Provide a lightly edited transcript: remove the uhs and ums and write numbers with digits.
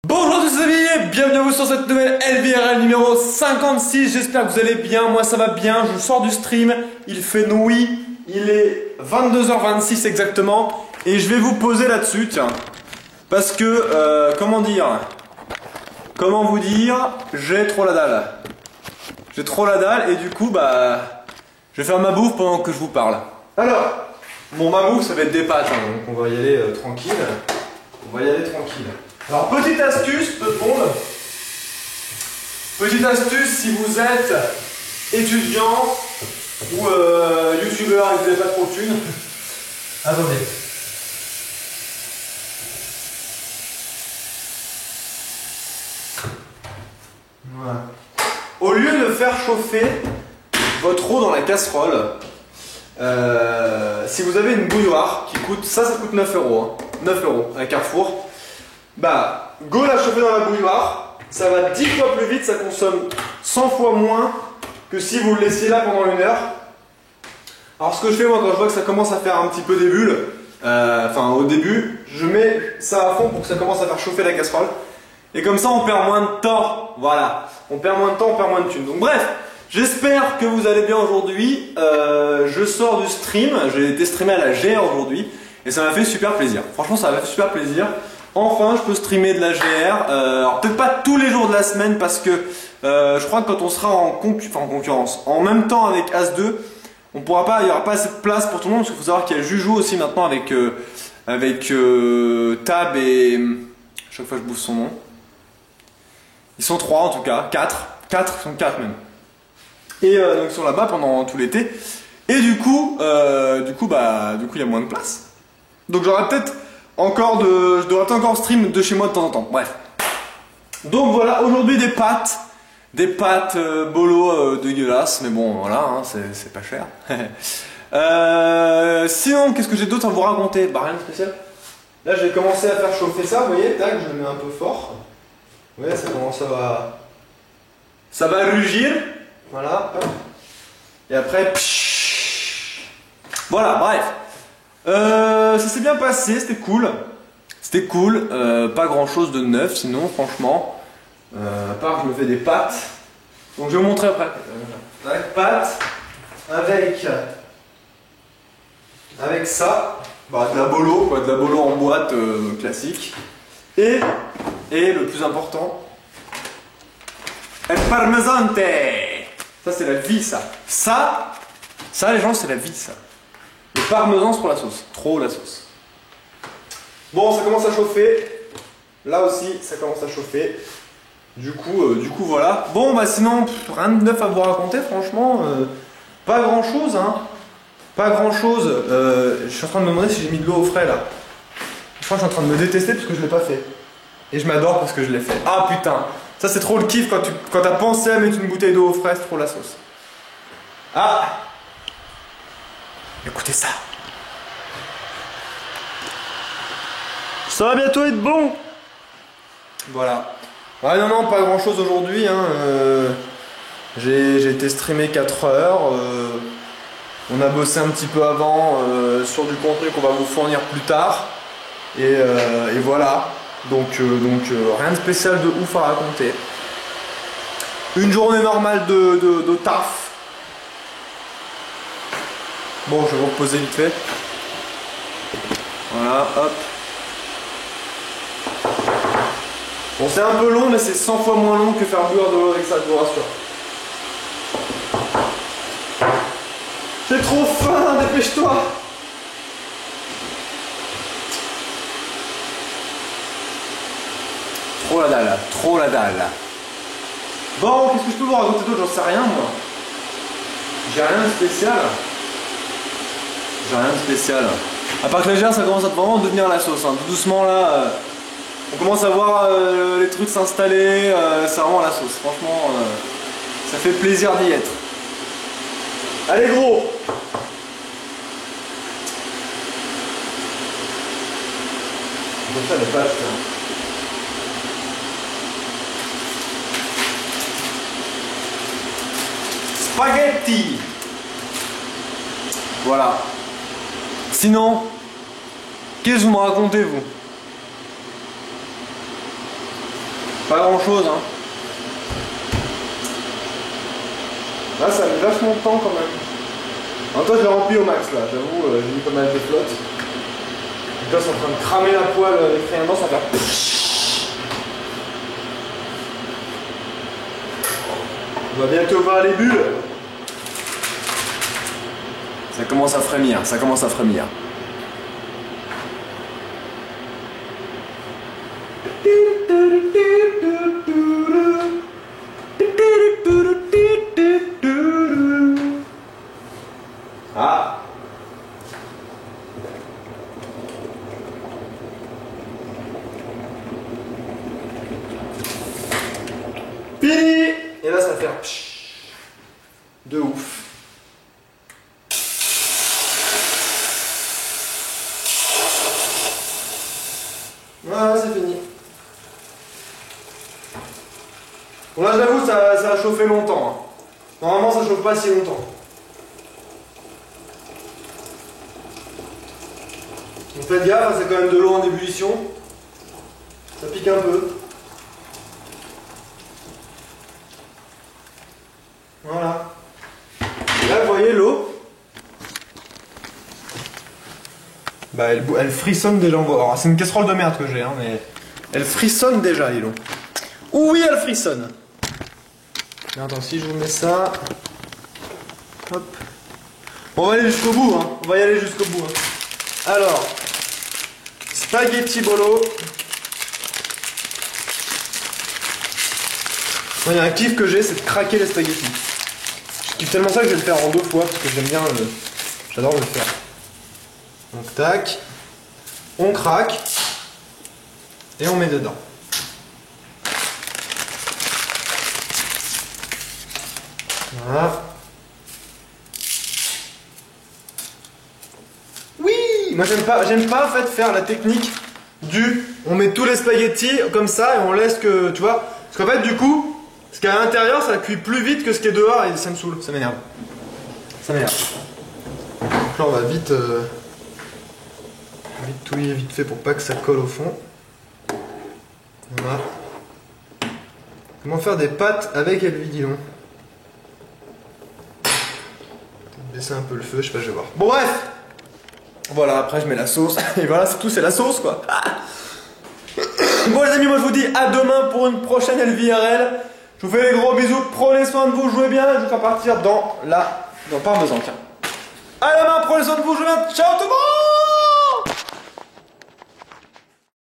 Bonjour à tous les amis, bienvenue à vous sur cette nouvelle LVRL numéro 56, j'espère que vous allez bien, moi ça va bien, je sors du stream, il fait nuit, il est 22h26 exactement, et je vais vous poser là-dessus, tiens, parce que, comment vous dire, j'ai trop la dalle, et du coup, bah, je vais faire ma bouffe pendant que je vous parle. Alors, bon, ma bouffe ça va être des pâtes, hein, donc on va y aller tranquille, Alors, petite astuce, tout le monde. Petite astuce, si vous êtes étudiant ou youtubeur et que vous n'avez pas trop de thunes. Attendez. Voilà. Au lieu de faire chauffer votre eau dans la casserole, si vous avez une bouilloire qui coûte, ça coûte 9 euros, hein, 9 euros à Carrefour. Bah, go la chauffer dans la bouilloire, ça va 10 fois plus vite, ça consomme 100 fois moins que si vous le laissiez là pendant 1 heure. Alors ce que je fais moi quand je vois que ça commence à faire un petit peu des bulles, enfin au début, je mets ça à fond pour que ça commence à faire chauffer la casserole. Et comme ça on perd moins de temps, voilà, on perd moins de temps, on perd moins de thunes. Donc bref, j'espère que vous allez bien aujourd'hui, je sors du stream, j'ai été streamé à la GR aujourd'hui, et ça m'a fait super plaisir, franchement ça m'a fait super plaisir. Enfin, je peux streamer de la GR, alors peut-être pas tous les jours de la semaine parce que je crois que quand on sera en concurrence, en même temps avec As2, on pourra pas, il n'y aura pas assez de place pour tout le monde parce qu'il faut savoir qu'il y a Juju aussi maintenant avec Tab et chaque fois je bouffe son nom. Ils sont 3 en tout cas, 4, ils sont 4 même. Et donc ils sont là-bas pendant tout l'été. Et du coup il y a moins de place. Donc j'aurai peut-être je devrais peut-être encore stream de chez moi de temps en temps, bref. Donc voilà, aujourd'hui des pâtes bolo dégueulasses, mais bon voilà, hein, c'est pas cher. Sinon, qu'est-ce que j'ai d'autre à vous raconter? Bah rien de spécial. Là je vais commencer à faire chauffer ça, vous voyez, tac, je le mets un peu fort. Vous voyez, ça commence ça va rugir, voilà. Et après, voilà, bref. Ça s'est bien passé, c'était cool. Pas grand chose de neuf sinon, franchement. À part que je me fais des pâtes. Donc je vais vous montrer après. Pâtes avec ça. Bah, de la bolo, quoi, de la bolo en boîte classique. Et le plus important, el parmesante. Ça c'est la vie ça. Ça les gens c'est la vie ça. Le parmesan pour la sauce, trop la sauce. Bon, ça commence à chauffer. Là aussi, ça commence à chauffer. Du coup, voilà. Bon, bah sinon, rien de neuf à vous raconter, franchement. Pas grand chose, hein. Pas grand chose. Je suis en train de me demander si j'ai mis de l'eau au frais là. Je crois que je suis en train de me détester parce que je l'ai pas fait. Et je m'adore parce que je l'ai fait. Ah putain, ça c'est trop le kiff quand t'as pensé à mettre une bouteille d'eau au frais, c'est trop la sauce. Ah! Écoutez ça. Ça va bientôt être bon. Voilà. Ouais, non, pas grand chose aujourd'hui. Hein. J'ai été streamé 4 heures. On a bossé un petit peu avant sur du contenu qu'on va vous fournir plus tard. Et voilà. Donc rien de spécial de ouf à raconter. Une journée normale de taf. Bon, je vais vous reposer vite fait. Voilà, hop. Bon, c'est un peu long, mais c'est 100 fois moins long que faire bouillir de l'eau avec ça, je vous rassure. J'ai trop faim, dépêche-toi. Trop la dalle. Bon, qu'est-ce que je peux vous raconter d'autre? J'en sais rien, moi. J'ai rien de spécial. À part que la GR ça commence à vraiment devenir la sauce, hein. Tout doucement là, on commence à voir les trucs s'installer, c'est vraiment la sauce. Franchement, ça fait plaisir d'y être. Allez gros! Comme ça les pâtes. Spaghetti! Voilà. Sinon, qu'est-ce que vous me racontez, vous? Pas grand chose, hein. Là, ça met vachement de temps quand même. En même temps, je l'ai rempli au max là, j'avoue, j'ai mis pas mal de flotte. Donc là, c'est en train de cramer la poêle avec rien dedans, ça va faire. On va bientôt voir les bulles. Ça commence à frémir, ça commence à frémir. Ah. Fini. Et là, ça va faire de ouf. Voilà, c'est fini. Bon là j'avoue ça a chauffé longtemps. Hein. Normalement ça chauffe pas si longtemps. Donc faites gaffe, c'est quand même de l'eau en ébullition. Ça pique un peu. Voilà. Et là vous voyez l'eau. Bah elle frissonne déjà. Alors c'est une casserole de merde que j'ai hein, mais elle frissonne déjà les l'eau. Oui elle frissonne. Attends, si je vous mets ça. Hop. On va aller jusqu'au bout, hein. On va y aller jusqu'au bout. Hein. Alors, spaghetti bolo. Il y a un kiff que j'ai, c'est de craquer les spaghettis. Je kiffe tellement ça que je vais le faire en 2 fois parce que j'aime bien le. J'adore le faire. Donc tac. On craque. Et on met dedans. Voilà. Oui, moi j'aime pas en fait faire la technique du on met tous les spaghettis comme ça et on laisse que tu vois parce qu'en fait du coup ce qu'il y a à l'intérieur ça cuit plus vite que ce qui est dehors et ça me saoule, ça m'énerve. Ça m'énerve. Donc là on va vite touiller vite fait pour pas que ça colle au fond. Voilà. Comment faire des pâtes avec Elvi, dis donc. Baisser un peu le feu, je sais pas, je vais voir. Bon bref. Voilà, après je mets la sauce. Et voilà, c'est tout, c'est la sauce quoi. Bon les amis, moi je vous dis à demain pour une prochaine LVRL. Je vous fais des gros bisous, prenez soin de vous, jouez bien. Je vais faire partir dans parmesan. À demain, prenez soin de vous, jouez bien. Ciao tout le monde.